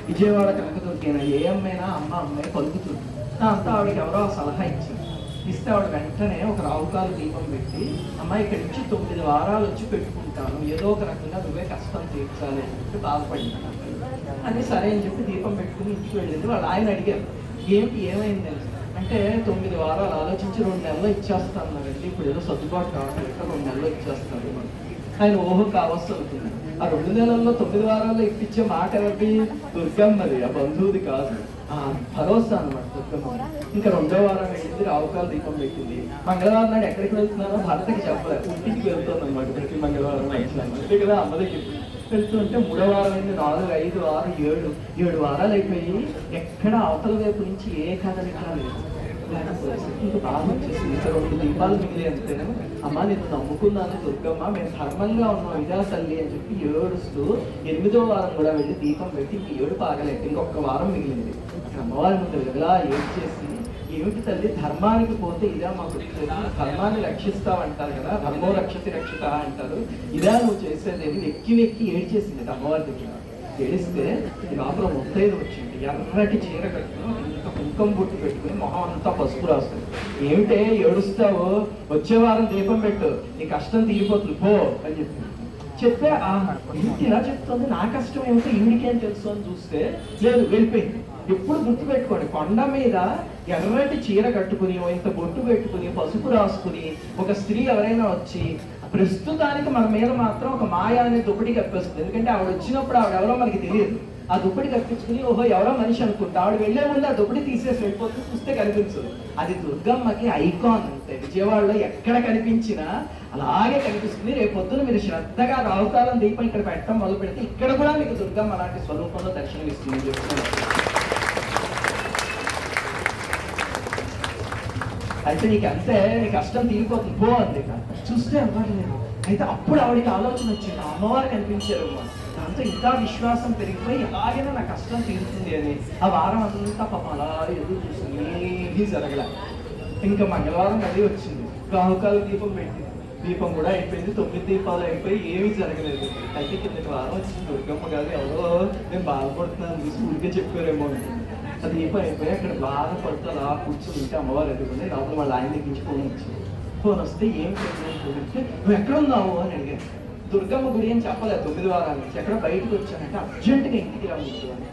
విజయవాడ కనకదుర్గైనా ఏ అమ్మైనా అమ్మాయి పలుకుతుంది. దాంతో ఆవిడకి ఎవరో సలహా ఇచ్చారు. ఇస్తే ఆవిడ వెంటనే ఒక రావుకాలు దీపం పెట్టి, అమ్మాయి ఇక్కడి నుంచి 9 వారాలు వచ్చి పెట్టుకుంటాను, ఏదో ఒక రకంగా నువ్వే కష్టం తీర్చాలి అని చెప్పి బాధపడింది. అది సరే అని చెప్పి దీపం పెట్టుకుని ఇంటికి వెళ్ళింది. వాళ్ళు ఆయన అడిగారు, ఏమైంది అంటే 9 వారాలు ఆలోచించి 2 నెలలు ఇచ్చేస్తాన్నారండి, ఇప్పుడు ఏదో సర్దుబాటు కావట్లేదు, 2 నెలలు ఇచ్చేస్తారు. ఆయన ఓహో కావస్తు అవుతుంది. ఆ 2 నెలల్లో 9 వారాల్లో ఇప్పించే మాట ఎవరిది? దుర్గమ్మది, ఆ బంధువుది కాదు. భరోసా అనమాట దుర్గమ్మ. ఇంకా 2వ వారం వెళ్ళింది, రావుకాలు దీపం పెట్టింది. మంగళవారం నాడు ఎక్కడికి వెళ్తున్నారో భర్తకి చెప్పలేదు, ఇంటికి వెళ్తుంది అనమాట. ప్రతి మంగళవారం అంతే కదా, అమ్మ దగ్గర వెళ్తుంటే 3వ వారం అయింది, 4, 5, 6, 7 వారాలు అయిపోయి ఎక్కడ అవతల వైపు నుంచి ఏ కదలిక లేదు. ఇంకా బాగా వచ్చేసింది. ఇంకా 2 దీపాలు మిగిలి అంతేనా, అమ్మ నేను నమ్ముకున్నాను దుర్గమ్మ, మేము ధర్మంగా ఉన్నాం ఇదా తల్లి అని చెప్పి ఏడుస్తూ 8వ వారం కూడా వెళ్ళి దీపం పెట్టి ఇంక 7 పాగలేదు. ఇంకొక వారం మిగిలింది. అమ్మవారి ముందు ఎలా ఏడ్చేసి, ఏమిటి తల్లి ధర్మానికి పోతే ఇదా మాకు ధర్మాన్ని రక్షిస్తావంటారు కదా, ధర్మో రక్షతి రక్షిత అంటారు, ఇదా నువ్వు చేసేది వెక్కి ఏడ్చేసింది అమ్మవారి దగ్గర. ఏడిస్తే లోపల ముత్తైదు వచ్చింది, ఎర్రటి చీర కట్టుకుని ఇంత కుంకం బుట్టు పెట్టుకుని మొహం అంతా పసుపు రాస్తుంది. ఏమిటే ఏడుస్తావు, వచ్చే వారం దీపం పెట్టు, నీ కష్టం తీరిపోతుంది పో అని చెప్తే ఇలా చెప్తుంది. నా కష్టం ఏమిటో ఈవిడికేం తెలుసు అని చూస్తే లేదు, వెళ్ళిపోయింది. ఎప్పుడు గుర్తుపెట్టుకోండి, కొండ మీద ఎర్రటి చీర కట్టుకుని ఇంత బొట్టు పెట్టుకుని పసుపు రాసుకుని ఒక స్త్రీ ఎవరైనా వచ్చి ప్రస్తుతానికి మన మీద మాత్రం ఒక మాయ అనే దుప్పటి కప్పేస్తుంది. ఎందుకంటే ఆవిడ వచ్చినప్పుడు ఆవిడ ఎవరో మనకి తెలియదు. ఆ దుప్పటి కప్పించుకుని ఓహో ఎవరో మనిషి అనుకుంటా, ఆవిడ వెళ్లే ముందు ఆ దుప్పటి తీసేసి వెళ్ళిపోతుంది, చూస్తే కనిపించదు. అది దుర్గమ్మకి ఐకాన్ అంతే. విజయవాడలో ఎక్కడ కనిపించినా అలాగే కనిపిస్తుంది. రేపు పొద్దున మీరు శ్రద్ధగా రావుకాలం దీపం ఇక్కడ పెట్టడం మొదలు పెడితే ఇక్కడ కూడా మీకు దుర్గమ్మ అలాంటి స్వరూపంలో దర్శనం ఇస్తుంది చెప్తున్నాను. అయితే నీకు అంతే, నీ కష్టం తీరిపోతుంది పో అంది. చూస్తే అవ్వట్లేదు. అయితే అప్పుడు ఆవిడకి ఆలోచన వచ్చింది, అమ్మవారు కనిపించారు. దాంతో ఇంకా విశ్వాసం పెరిగిపోయి ఎలాగైనా నా కష్టం తీరుతుంది అని ఆ వారం అంతా పాపం అలా ఎదురు చూస్తుంది, ఏమీ జరగలే. ఇంకా మంగళవారం అది వచ్చింది, రాహుకాల దీపం పెట్టింది. దీపం కూడా అయిపోయింది, 9 దీపాలు అయిపోయి ఏమీ జరగలేదు. అయితే కిందకి వారం వచ్చింది, దుర్గమ్మ గారు ఎవరో నేను బాధపడుతున్నాను స్కూల్కే చెప్పారేమో అని. ఆ దీపం అయిపోయి అక్కడ బాధపడుతూ అలా కూర్చొని ఉంటే అమ్మవారు ఎదుగుతుంది. లోపల వాళ్ళ ఆయన దగ్గర ఫోన్ వచ్చింది. ఫోన్ వస్తే ఏం చూడంటే నువ్వు ఎక్కడ ఉన్నావు అని అడిగాను. దుర్గమ్మ గుడి అని చెప్పలేదు, 9 వారాల నుంచి ఎక్కడ బయటకు వచ్చానంటే అర్జెంటుగా ఇంటికి రావచ్చు అని.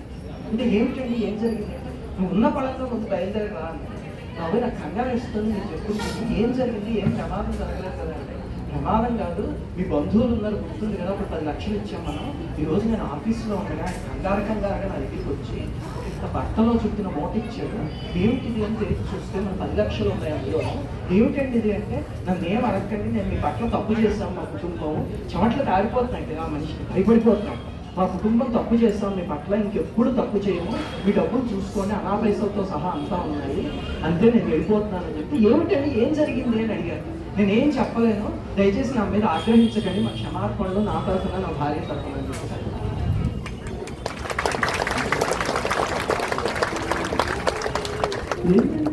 అంటే ఏమిటండి ఏం జరిగింది? నువ్వు ఉన్న పడంలో ముందు బయలుదేరి రా అని. నాకు కంగారు వేస్తుంది, నేను చెప్పుకుంటుంది ఏం జరిగింది, ఏం ప్రమాదం జరగలేదు కదా అంటే, ప్రమాదం కాదు, మీ బంధువులు ఉన్నారు గుర్తుంది కదా, అప్పుడు 10 లక్షలు ఇచ్చాం మనం. ఈరోజు నేను ఆఫీస్లో ఉండగా కంగారకంగా నా దగ్గరికి వచ్చి బట్టలో చుట్టిన మూట ఇచ్చాడు. ఏమిటిది అని తెలిసి చూస్తే మన 10 లక్షలు ఉన్నాయి అందులో. ఏమిటండి ఇది అంటే, నన్ను ఏం అడగండి, నేను మీ పట్ల తప్పు చేస్తాను, మా కుటుంబం చెమట్లు కారిపోతున్నాయి, ఆ మనిషికి భయపడిపోతున్నాం, మా కుటుంబం తప్పు చేస్తాం మీ పట్ల, ఇంకెప్పుడు తప్పు చేయము, మీ డబ్బులు చూసుకోండి, అనా పైసలతో సహా అంతా ఉన్నాయి, అంతే నేను వెళ్ళిపోతున్నానని చెప్పి. ఏమిటండి ఏం జరిగింది అని అడిగాను. నేనేం చెప్పలేను, దయచేసి నా మీద ఆగ్రహించకండి, మా క్షమార్పణలు నా తరఫున నా భార్య తరఫున అని చెప్పి. ఏంటండి